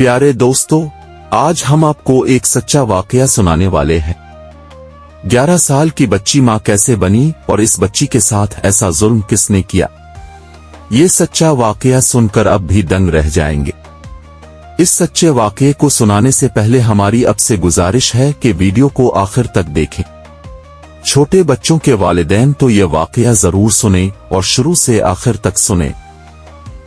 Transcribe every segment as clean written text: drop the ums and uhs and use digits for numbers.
प्यारे दोस्तों, आज हम आपको एक सच्चा वाकया सुनाने वाले हैं। 11 साल की बच्ची मां कैसे बनी और इस बच्ची के साथ ऐसा जुल्म किसने किया, ये सच्चा वाकया सुनकर अब भी दंग रह जाएंगे। इस सच्चे वाकये को सुनाने से पहले हमारी आपसे गुजारिश है कि वीडियो को आखिर तक देखें। छोटे बच्चों के वालिदैन तो ये वाकया जरूर सुने और शुरू से आखिर तक सुने।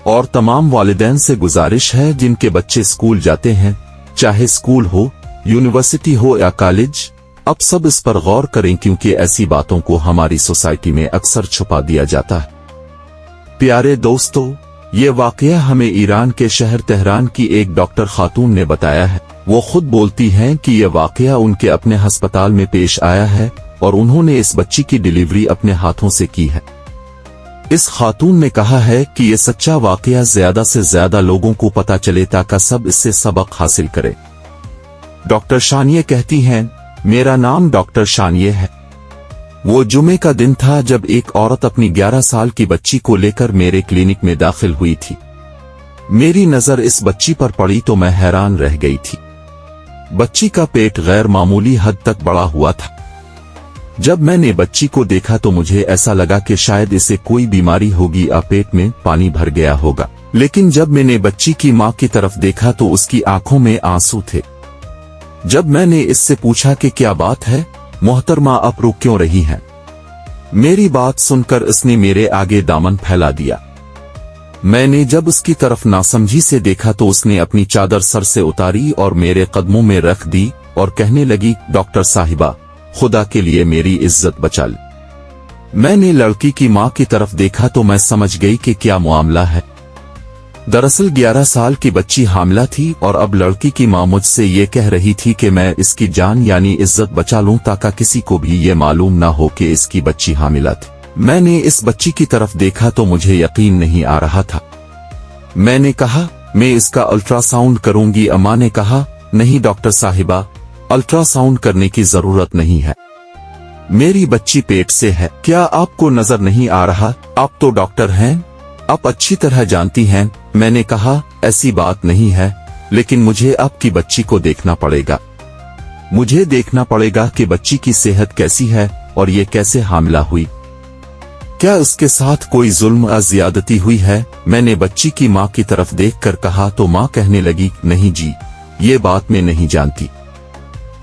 और तमाम वालिदैन से गुजारिश है जिनके बच्चे स्कूल जाते हैं, चाहे स्कूल हो, यूनिवर्सिटी हो या कॉलेज, अब सब इस पर गौर करें क्योंकि ऐसी बातों को हमारी सोसाइटी में अक्सर छुपा दिया जाता है। प्यारे दोस्तों, ये वाकया हमें ईरान के शहर तेहरान की एक डॉक्टर खातून ने बताया है। वो खुद बोलती हैं कि ये वाकया उनके अपने अस्पताल में पेश आया है और उन्होंने इस बच्ची की डिलीवरी अपने हाथों से की है। इस खातून ने कहा है कि ये सच्चा वाकया ज्यादा से ज्यादा लोगों को पता चले ताकि सब इससे सबक हासिल करें। डॉक्टर शानिये कहती हैं, मेरा नाम डॉक्टर शानिये है। वो जुमे का दिन था जब एक औरत अपनी 11 साल की बच्ची को लेकर मेरे क्लिनिक में दाखिल हुई थी। मेरी नजर इस बच्ची पर पड़ी तो मैं हैरान रह गई थी। बच्ची का पेट गैर मामूली हद तक बड़ा हुआ था। जब मैंने बच्ची को देखा तो मुझे ऐसा लगा कि शायद इसे कोई बीमारी होगी या पेट में पानी भर गया होगा, लेकिन जब मैंने बच्ची की मां की तरफ देखा तो उसकी आंखों में आंसू थे। जब मैंने इससे पूछा कि क्या बात है मोहतरमा, आप रो क्यों रही हैं, मेरी बात सुनकर इसने मेरे आगे दामन फैला दिया। मैंने जब उसकी तरफ नासमझी से देखा तो उसने अपनी चादर सर से उतारी और मेरे कदमों में रख दी और कहने लगी, डॉक्टर साहिबा, खुदा के लिए मेरी इज्जत बचा ले। मैंने लड़की की मां की तरफ देखा तो मैं समझ गई कि क्या मामला है। दरअसल 11 साल की बच्ची हामिला थी और अब लड़की की मां मुझसे ये कह रही थी कि मैं इसकी जान यानी इज्जत बचा लूं ताकि किसी को भी ये मालूम ना हो कि इसकी बच्ची हामिला थी। मैंने इस बच्ची की तरफ देखा तो मुझे यकीन नहीं आ रहा था। मैंने कहा, मैं इसका अल्ट्रासाउंड करूंगी। अम्मा ने कहा, नहीं डॉक्टर साहिबा, अल्ट्रासाउंड करने की जरूरत नहीं है, मेरी बच्ची पेट से है। क्या आपको नजर नहीं आ रहा, आप तो डॉक्टर हैं, आप अच्छी तरह जानती हैं। मैंने कहा, ऐसी बात नहीं है, लेकिन मुझे आपकी बच्ची को देखना पड़ेगा। मुझे देखना पड़ेगा कि बच्ची की सेहत कैसी है और ये कैसे हामिला हुई, क्या उसके साथ कोई जुल्म या ज्यादती हुई है। मैंने बच्ची की मां की तरफ देखकर कहा तो मां कहने लगी, नहीं जी, ये बात मैं नहीं जानती,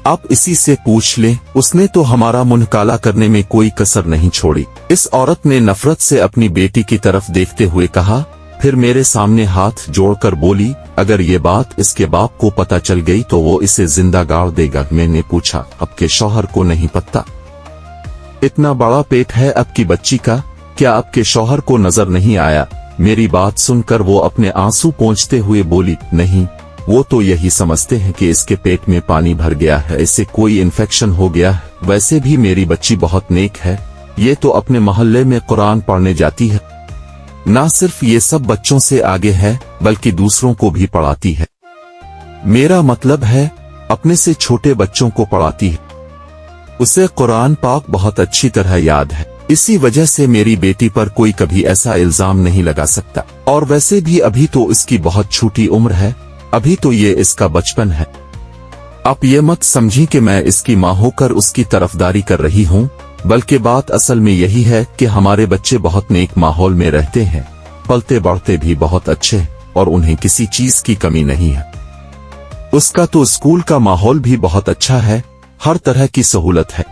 आप इसी से पूछ लें, उसने तो हमारा मुंह काला करने में कोई कसर नहीं छोड़ी। इस औरत ने नफरत से अपनी बेटी की तरफ देखते हुए कहा, फिर मेरे सामने हाथ जोड़कर बोली, अगर ये बात इसके बाप को पता चल गई तो वो इसे जिंदा गाड़ देगा। मैंने पूछा, आपके शौहर को नहीं पता? इतना बड़ा पेट है आपकी बच्ची का, क्या आपके शौहर को नजर नहीं आया? मेरी बात सुनकर वो अपने आंसू पोंछते हुए बोली, नहीं, वो तो यही समझते हैं कि इसके पेट में पानी भर गया है, इसे कोई इन्फेक्शन हो गया है। वैसे भी मेरी बच्ची बहुत नेक है, ये तो अपने मोहल्ले में कुरान पढ़ने जाती है, ना सिर्फ ये सब बच्चों से आगे है बल्कि दूसरों को भी पढ़ाती है। मेरा मतलब है अपने से छोटे बच्चों को पढ़ाती है। उसे कुरान पाक बहुत अच्छी तरह याद है, इसी वजह से मेरी बेटी पर कोई कभी ऐसा इल्जाम नहीं लगा सकता। और वैसे भी अभी तो इसकी बहुत छोटी उम्र है, अभी तो ये इसका बचपन है। आप ये मत समझी कि मैं इसकी मां होकर उसकी तरफदारी कर रही हूं, बल्कि बात असल में यही है कि हमारे बच्चे बहुत नेक माहौल में रहते हैं, पलते बढ़ते भी बहुत अच्छे और उन्हें किसी चीज की कमी नहीं है। उसका तो स्कूल का माहौल भी बहुत अच्छा है, हर तरह की सहूलत है।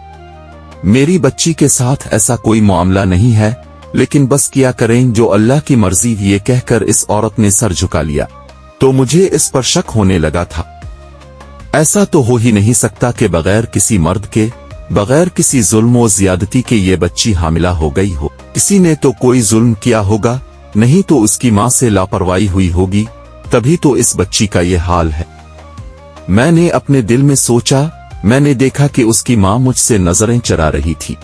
मेरी बच्ची के साथ ऐसा कोई मामला नहीं है, लेकिन बस किया करें जो अल्लाह की मर्जी। ये कहकर इस औरत ने सर झुका लिया तो मुझे इस पर शक होने लगा था। ऐसा तो हो ही नहीं सकता कि बगैर किसी मर्द के, बगैर किसी जुल्म और ज्यादती के ये बच्ची हामिला हो गई हो। किसी ने तो कोई जुल्म किया होगा, नहीं तो उसकी मां से लापरवाही हुई होगी, तभी तो इस बच्ची का ये हाल है। मैंने अपने दिल में सोचा, मैंने देखा कि उसकी मां मुझसे नजरें चरा रही थी।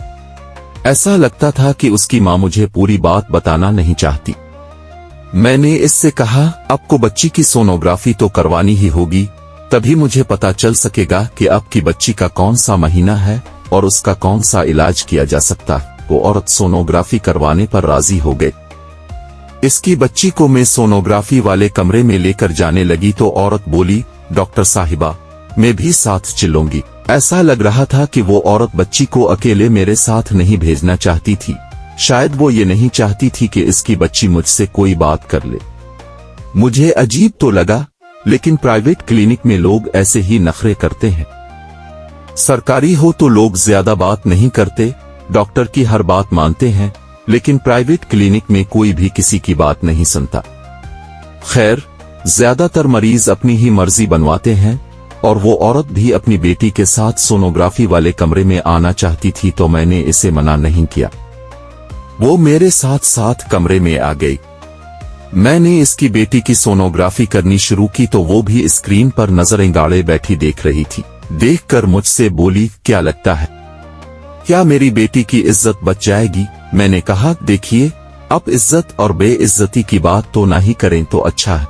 ऐसा लगता था कि उसकी मां मुझे पूरी बात बताना नहीं चाहती। मैंने इससे कहा, आपको बच्ची की सोनोग्राफी तो करवानी ही होगी, तभी मुझे पता चल सकेगा कि आपकी बच्ची का कौन सा महीना है और उसका कौन सा इलाज किया जा सकता है। वो औरत सोनोग्राफी करवाने पर राजी हो गई। इसकी बच्ची को मैं सोनोग्राफी वाले कमरे में लेकर जाने लगी तो औरत बोली, डॉक्टर साहिबा, मैं भी साथ चलूंगी। ऐसा लग रहा था कि वो औरत बच्ची को अकेले मेरे साथ नहीं भेजना चाहती थी। शायद वो ये नहीं चाहती थी कि इसकी बच्ची मुझसे कोई बात कर ले। मुझे अजीब तो लगा, लेकिन प्राइवेट क्लिनिक में लोग ऐसे ही नखरे करते हैं। सरकारी हो तो लोग ज्यादा बात नहीं करते, डॉक्टर की हर बात मानते हैं, लेकिन प्राइवेट क्लिनिक में कोई भी किसी की बात नहीं सुनता। खैर, ज्यादातर मरीज अपनी ही मर्जी बनवाते हैं, और वो औरत भी अपनी बेटी के साथ सोनोग्राफी वाले कमरे में आना चाहती थी तो मैंने इसे मना नहीं किया। वो मेरे साथ साथ कमरे में आ गई। मैंने इसकी बेटी की सोनोग्राफी करनी शुरू की तो वो भी स्क्रीन पर नजरें गाड़े बैठी देख रही थी। देखकर मुझसे बोली, क्या लगता है, क्या मेरी बेटी की इज्जत बच जाएगी? मैंने कहा, देखिए, अब इज्जत और बेइज्जती की बात तो ना ही करें तो अच्छा है।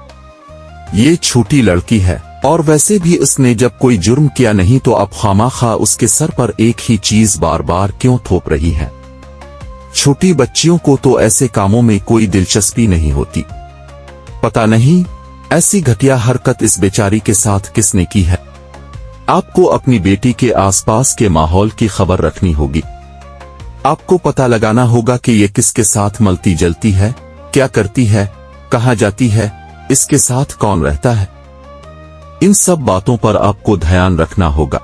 ये छोटी लड़की है, और वैसे भी उसने जब कोई जुर्म किया नहीं तो अब खामाखा उसके सर पर एक ही चीज बार बार क्यों थोप रही है? छोटी बच्चियों को तो ऐसे कामों में कोई दिलचस्पी नहीं होती। पता नहीं ऐसी घटिया हरकत इस बेचारी के साथ किसने की है। आपको अपनी बेटी के आसपास के माहौल की खबर रखनी होगी। आपको पता लगाना होगा कि ये किसके साथ मलती जलती है, क्या करती है, कहाँ जाती है, इसके साथ कौन रहता है। इन सब बातों पर आपको ध्यान रखना होगा,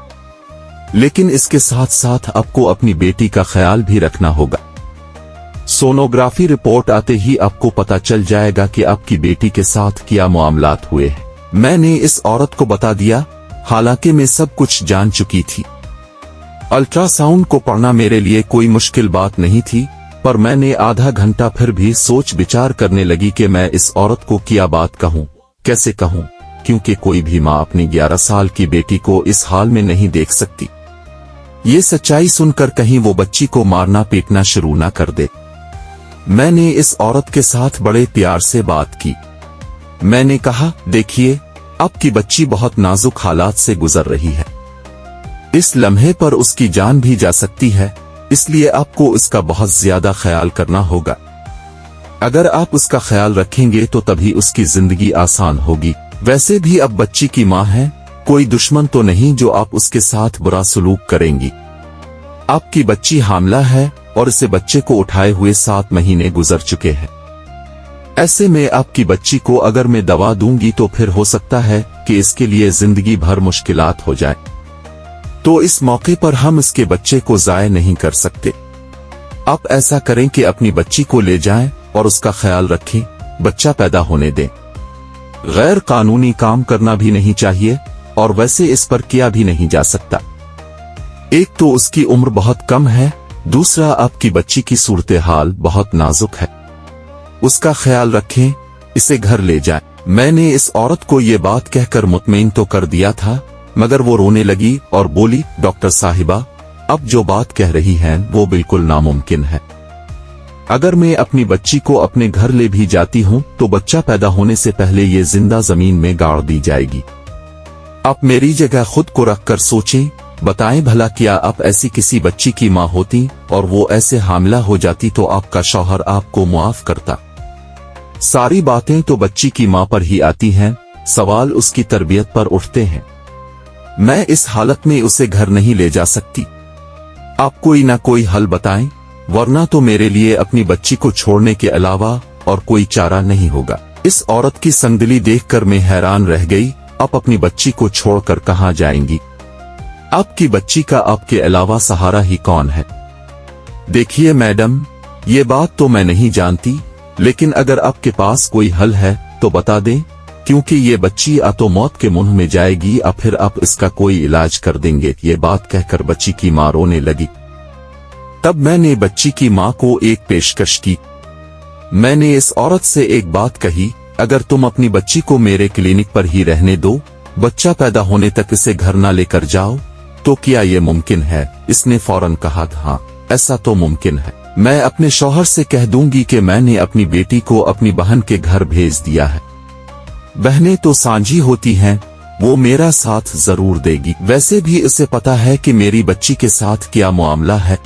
लेकिन इसके साथ साथ आपको अपनी बेटी का ख्याल भी रखना होगा। सोनोग्राफी रिपोर्ट आते ही आपको पता चल जाएगा कि आपकी बेटी के साथ क्या मामलात हुए हैं। मैंने इस औरत को बता दिया, हालांकि मैं सब कुछ जान चुकी थी। अल्ट्रासाउंड को पढ़ना मेरे लिए कोई मुश्किल बात नहीं थी, पर मैंने आधा घंटा फिर भी सोच विचार करने लगी कि मैं इस औरत को क्या बात कहूं, कैसे कहूं, क्योंकि कोई भी मां अपनी 11 साल की बेटी को इस हाल में नहीं देख सकती। ये सच्चाई सुनकर कहीं वो बच्ची को मारना पीटना शुरू ना कर दे। मैंने इस औरत के साथ बड़े प्यार से बात की। मैंने कहा, देखिए, आपकी बच्ची बहुत नाजुक हालात से गुजर रही है। इस लम्हे पर उसकी जान भी जा सकती है, इसलिए आपको इसका बहुत ज्यादा ख्याल करना होगा। अगर आप उसका ख्याल रखेंगे तो तभी उसकी जिंदगी आसान होगी। वैसे भी अब बच्ची की मां है, कोई दुश्मन तो नहीं जो आप उसके साथ बुरा सलूक करेंगी। आपकी बच्ची हामला है और इसे बच्चे को उठाए हुए 7 महीने गुजर चुके हैं। ऐसे में आपकी बच्ची को अगर मैं दवा दूंगी तो फिर हो सकता है कि इसके लिए जिंदगी भर मुश्किलात हो जाए। तो इस मौके पर हम इसके बच्चे को जाया नहीं कर सकते। आप ऐसा करें कि अपनी बच्ची को ले जाएं और उसका ख्याल रखें, बच्चा पैदा होने दें। गैर कानूनी काम करना भी नहीं चाहिए, और वैसे इस पर किया भी नहीं जा सकता। एक तो उसकी उम्र बहुत कम है, दूसरा आपकी बच्ची की सूरत हाल बहुत नाजुक है। उसका ख्याल रखें, इसे घर ले जाएं। मैंने इस औरत को ये बात कहकर मुतमईन तो कर दिया था, मगर वो रोने लगी और बोली, डॉक्टर साहिबा, अब जो बात कह रही हैं वो बिल्कुल नामुमकिन है। अगर मैं अपनी बच्ची को अपने घर ले भी जाती हूं तो बच्चा पैदा होने से पहले ये जिंदा जमीन में गाड़ दी जाएगी। आप मेरी जगह खुद को रखकर सोचें, बताएं भला क्या आप ऐसी किसी बच्ची की मां होती और वो ऐसे हामला हो जाती तो आपका शौहर आपको मुआफ करता? सारी बातें तो बच्ची की मां पर ही आती हैं, सवाल उसकी तरबियत पर उठते हैं। मैं इस हालत में उसे घर नहीं ले जा सकती। आप कोई ना कोई हल बताएं, वरना तो मेरे लिए अपनी बच्ची को छोड़ने के अलावा और कोई चारा नहीं होगा। इस औरत की संगदिली देखकर मैं हैरान रह गई। आप अपनी बच्ची को छोड़कर कहां जाएंगी? आपकी बच्ची का आपके अलावा सहारा ही कौन है? देखिए मैडम, ये बात तो मैं नहीं जानती, लेकिन अगर आपके पास कोई हल है तो बता दें, क्योंकि ये बच्ची या तो मौत के मुंह में जाएगी या फिर आप इसका कोई इलाज कर देंगे। ये बात कहकर बच्ची की मां रोने लगी। तब मैंने बच्ची की मां को एक पेशकश की। मैंने इस औरत से एक बात कही, अगर तुम अपनी बच्ची को मेरे क्लिनिक पर ही रहने दो, बच्चा पैदा होने तक इसे घर ना लेकर जाओ, तो क्या ये मुमकिन है? इसने फौरन कहा, हाँ, ऐसा तो मुमकिन है। मैं अपने शौहर से कह दूंगी कि मैंने अपनी बेटी को अपनी बहन के घर भेज दिया है। बहनें तो सांझी होती हैं, वो मेरा साथ जरूर देगी। वैसे भी इसे पता है कि मेरी बच्ची के साथ क्या मामला है।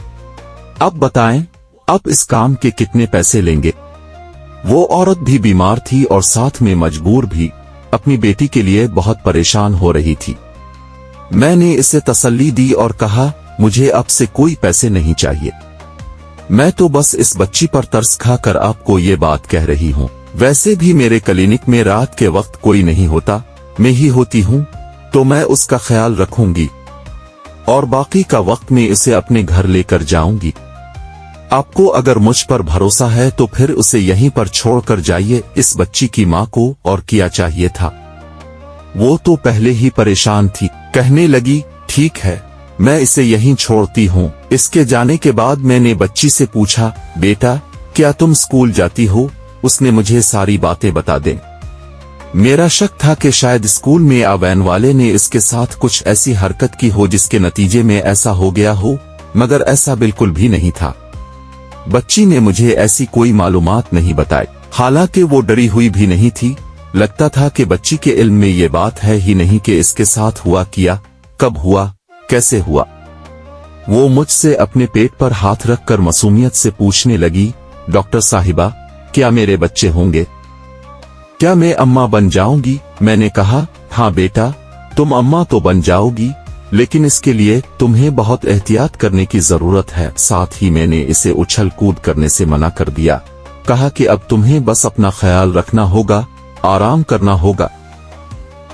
अब बताएं, आप इस काम के कितने पैसे लेंगे? वो औरत भी बीमार थी और साथ में मजबूर भी, अपनी बेटी के लिए बहुत परेशान हो रही थी। मैंने इसे तसल्ली दी और कहा, मुझे अब से कोई पैसे नहीं चाहिए, मैं तो बस इस बच्ची पर तरस खा कर आपको ये बात कह रही हूँ। वैसे भी मेरे क्लिनिक में रात के वक्त कोई नहीं होता, मैं ही होती हूँ, तो मैं उसका ख्याल रखूंगी और बाकी का वक्त में इसे अपने घर लेकर जाऊंगी। आपको अगर मुझ पर भरोसा है तो फिर उसे यहीं पर छोड़कर जाइए। इस बच्ची की माँ को और क्या चाहिए था, वो तो पहले ही परेशान थी। कहने लगी, ठीक है, मैं इसे यहीं छोड़ती हूँ। इसके जाने के बाद मैंने बच्ची से पूछा, बेटा क्या तुम स्कूल जाती हो? उसने मुझे सारी बातें बता दें। मेरा शक था कि शायद स्कूल में वैन वाले ने इसके साथ कुछ ऐसी हरकत की हो जिसके नतीजे में ऐसा हो गया हो, मगर ऐसा बिल्कुल भी नहीं था। बच्ची ने मुझे ऐसी कोई मालूमात नहीं बताई। हालांकि वो डरी हुई भी नहीं थी, लगता था कि बच्ची के इल्म में ये बात है ही नहीं कि इसके साथ हुआ किया, कब हुआ, कैसे हुआ। वो मुझसे अपने पेट पर हाथ रखकर मासूमियत से पूछने लगी, डॉक्टर साहिबा क्या मेरे बच्चे होंगे? क्या मैं अम्मा बन जाऊंगी? मैंने कहा, हाँ बेटा, तुम अम्मा तो बन जाओगी, लेकिन इसके लिए तुम्हें बहुत एहतियात करने की जरूरत है। साथ ही मैंने इसे उछल कूद करने से मना कर दिया। कहा कि अब तुम्हें बस अपना ख्याल रखना होगा, आराम करना होगा,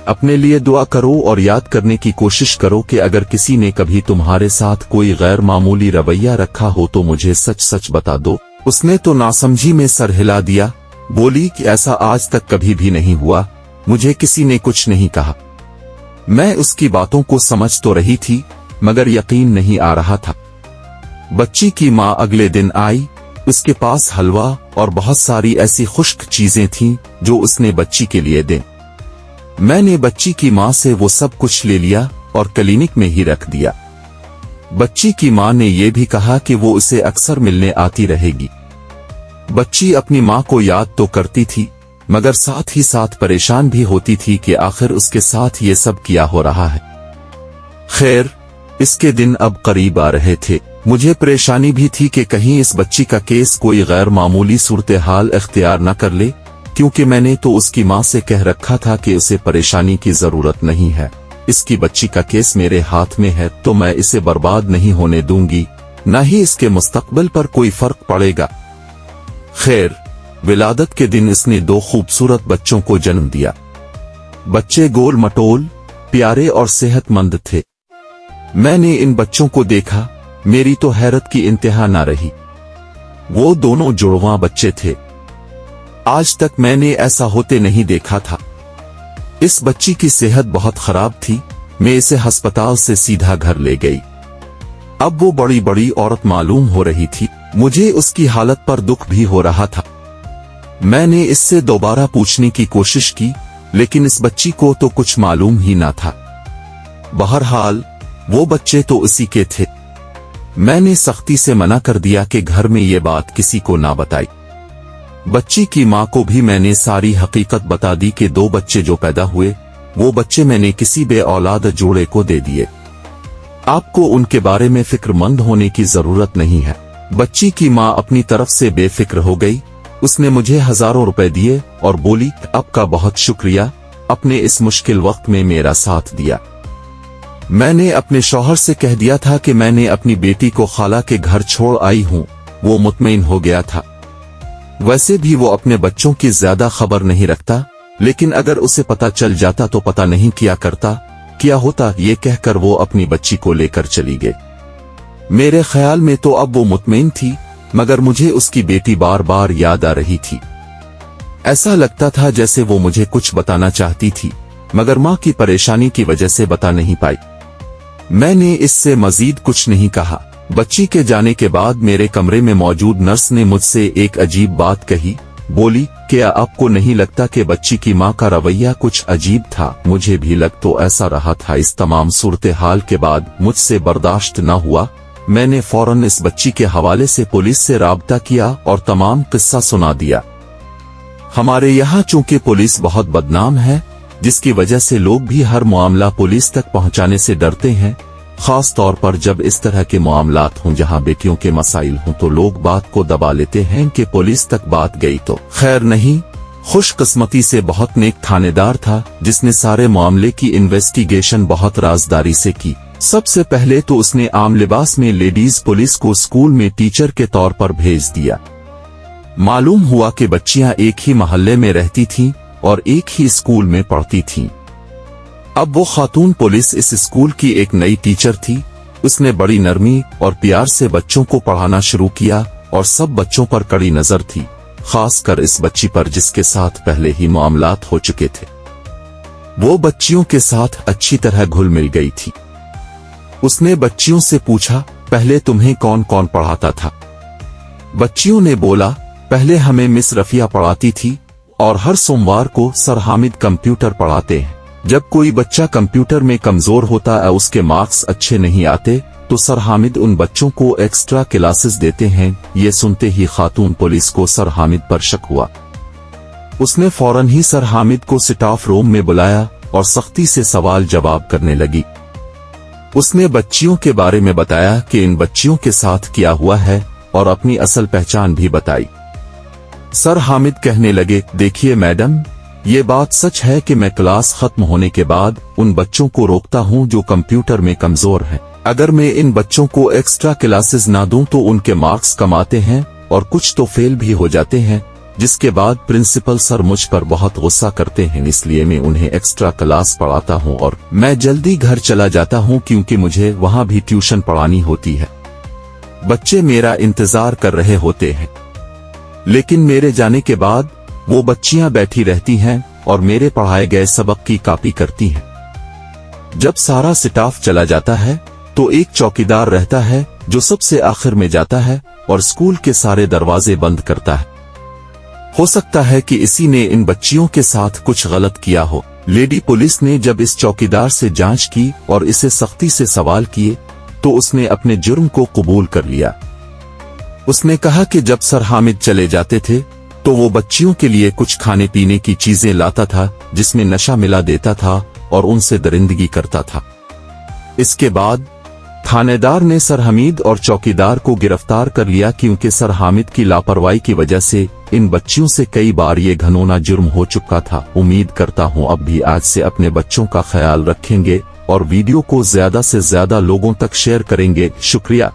अपने लिए दुआ करो और याद करने की कोशिश करो कि अगर किसी ने कभी तुम्हारे साथ कोई गैर मामूली रवैया रखा हो तो मुझे सच सच बता दो। उसने तो नासमझी में सर हिला दिया, बोली कि ऐसा आज तक कभी भी नहीं हुआ, मुझे किसी ने कुछ नहीं कहा। मैं उसकी बातों को समझ तो रही थी, मगर यकीन नहीं आ रहा था। बच्ची की माँ अगले दिन आई। उसके पास हलवा और बहुत सारी ऐसी खुश्क चीजें थीं जो उसने बच्ची के लिए दें। मैंने बच्ची की माँ से वो सब कुछ ले लिया और क्लिनिक में ही रख दिया। बच्ची की माँ ने ये भी कहा कि वो उसे अक्सर मिलने आती रहेगी। बच्ची अपनी माँ को याद तो करती थी, मगर साथ ही साथ परेशान भी होती थी कि आखिर उसके साथ ये सब किया हो रहा है। खैर, इसके दिन अब करीब आ रहे थे। मुझे परेशानी भी थी कि कहीं इस बच्ची का केस कोई गैर मामूली सूरत हाल इख्तियार न कर ले, क्योंकि मैंने तो उसकी माँ से कह रखा था कि उसे परेशानी की जरूरत नहीं है। इसकी बच्ची का केस मेरे हाथ में है तो मैं इसे बर्बाद नहीं होने दूंगी, न ही इसके मुस्तकबिल पर कोई फर्क पड़ेगा। खैर, विलादत के दिन इसने 2 खूबसूरत बच्चों को जन्म दिया। बच्चे गोल मटोल, प्यारे और सेहतमंद थे। मैंने इन बच्चों को देखा, मेरी तो हैरत की इंतहा न रही। वो दोनों जुड़वां बच्चे थे। आज तक मैंने ऐसा होते नहीं देखा था। इस बच्ची की सेहत बहुत खराब थी। मैं इसे अस्पताल से सीधा घर ले गई। अब वो बड़ी बड़ी औरत मालूम हो रही थी। मुझे उसकी हालत पर दुख भी हो रहा था। मैंने इससे दोबारा पूछने की कोशिश की, लेकिन इस बच्ची को तो कुछ मालूम ही ना था। बहरहाल, वो बच्चे तो उसी के थे। मैंने सख्ती से मना कर दिया कि घर में ये बात किसी को ना बताई। बच्ची की माँ को भी मैंने सारी हकीकत बता दी कि 2 बच्चे जो पैदा हुए, वो बच्चे मैंने किसी बे औलाद जोड़े को दे दिए। आपको उनके बारे में फिक्रमंद होने की जरूरत नहीं है। बच्ची की माँ अपनी तरफ से बेफिक्र हो गई। उसने मुझे हजारों रुपए दिए और बोली, आपका बहुत शुक्रिया, अपने इस मुश्किल वक्त में मेरा साथ दिया। मैंने अपने शौहर से कह दिया था कि मैंने अपनी बेटी को खाला के घर छोड़ आई हूँ। वो मुतमईन हो गया था। वैसे भी वो अपने बच्चों की ज्यादा खबर नहीं रखता, लेकिन अगर उसे पता चल जाता तो पता नहीं क्या होता, ये कहकर वो अपनी बच्ची को लेकर चली गई। मेरे ख्याल में तो अब वो मुतमईन थी, मगर मुझे उसकी बेटी बार बार याद आ रही थी। ऐसा लगता था जैसे वो मुझे कुछ बताना चाहती थी, मगर माँ की परेशानी की वजह से बता नहीं पाई। मैंने इससे मजीद कुछ नहीं कहा। बच्ची के जाने के बाद मेरे कमरे में मौजूद नर्स ने मुझसे एक अजीब बात कही। बोली, क्या आपको नहीं लगता कि बच्ची की माँ का रवैया कुछ अजीब था? मुझे भी लग तो ऐसा रहा था। इस तमाम सूरत हाल के बाद मुझसे बर्दाश्त न हुआ। मैंने फौरन इस बच्ची के हवाले से पुलिस से राब्ता किया और तमाम किस्सा सुना दिया। हमारे यहाँ चूंकि पुलिस बहुत बदनाम है, जिसकी वजह से लोग भी हर मामला पुलिस तक पहुँचाने से डरते हैं, खास तौर पर जब इस तरह के मामलात हों जहां बेटियों के मसाइल हों तो लोग बात को दबा लेते हैं कि पुलिस तक बात गई तो खैर नहीं। खुशकिस्मती से बहुत नेक थानेदार था जिसने सारे मामले की इन्वेस्टिगेशन बहुत राजदारी से की। सबसे पहले तो उसने आम लिबास में लेडीज पुलिस को स्कूल में टीचर के तौर पर भेज दिया। मालूम हुआ कि बच्चियां एक ही मोहल्ले में रहती थीं और एक ही स्कूल में पढ़ती थीं। अब वो खातून पुलिस इस स्कूल की एक नई टीचर थी। उसने बड़ी नरमी और प्यार से बच्चों को पढ़ाना शुरू किया और सब बच्चों पर कड़ी नजर थी, खासकर इस बच्ची पर जिसके साथ पहले ही मामलात हो चुके थे। वो बच्चियों के साथ अच्छी तरह घुल मिल गई थी। उसने बच्चियों से पूछा, पहले तुम्हें कौन कौन पढ़ाता था? बच्चियों ने बोला, पहले हमें मिस रफिया पढ़ाती थी और हर सोमवार को सर हामिद कंप्यूटर पढ़ाते हैं। जब कोई बच्चा कंप्यूटर में कमजोर होता है, उसके मार्क्स अच्छे नहीं आते, तो सर हामिद उन बच्चों को एक्स्ट्रा क्लासेस देते हैं। ये सुनते ही खातून पुलिस को सर हामिद पर शक हुआ। उसने फौरन ही सर हामिद को स्टाफ रूम में बुलाया और सख्ती से सवाल जवाब करने लगी। उसने बच्चियों के बारे में बताया कि इन बच्चियों के साथ क्या हुआ है और अपनी असल पहचान भी बताई। सर हामिद कहने लगे, देखिए मैडम, ये बात सच है कि मैं क्लास खत्म होने के बाद उन बच्चों को रोकता हूं जो कंप्यूटर में कमजोर हैं। अगर मैं इन बच्चों को एक्स्ट्रा क्लासेस ना दूं तो उनके मार्क्स कम आते हैं और कुछ तो फेल भी हो जाते हैं, जिसके बाद प्रिंसिपल सर मुझ पर बहुत गुस्सा करते हैं। इसलिए मैं उन्हें एक्स्ट्रा क्लास पढ़ाता हूं और मैं जल्दी घर चला जाता हूं क्योंकि मुझे वहां भी ट्यूशन पढ़ानी होती है। बच्चे मेरा इंतजार कर रहे होते हैं, लेकिन मेरे जाने के बाद वो बच्चियां बैठी रहती हैं और मेरे पढ़ाए गए सबक की कॉपी करती हैं। जब सारा स्टाफ चला जाता है तो एक चौकीदार रहता है जो सबसे आखिर में जाता है और स्कूल के सारे दरवाजे बंद करता है। हो सकता है कि इसी ने इन बच्चियों के साथ कुछ गलत किया हो। लेडी पुलिस ने जब इस चौकीदार से जांच की और इसे सख्ती से सवाल किए तो उसने अपने जुर्म को कबूल कर लिया। उसने कहा कि जब सर हामिद चले जाते थे तो वो बच्चियों के लिए कुछ खाने पीने की चीजें लाता था जिसमें नशा मिला देता था और उनसे दरिंदगी करता था। इसके बाद थानेदार ने सर हमीद और चौकीदार को गिरफ्तार कर लिया क्योंकि सर हामिद की लापरवाही की वजह से इन बच्चियों से कई बार ये घिनौना जुर्म हो चुका था। उम्मीद करता हूं अब भी आज से अपने बच्चों का ख्याल रखेंगे और वीडियो को ज्यादा से ज्यादा लोगों तक शेयर करेंगे। शुक्रिया।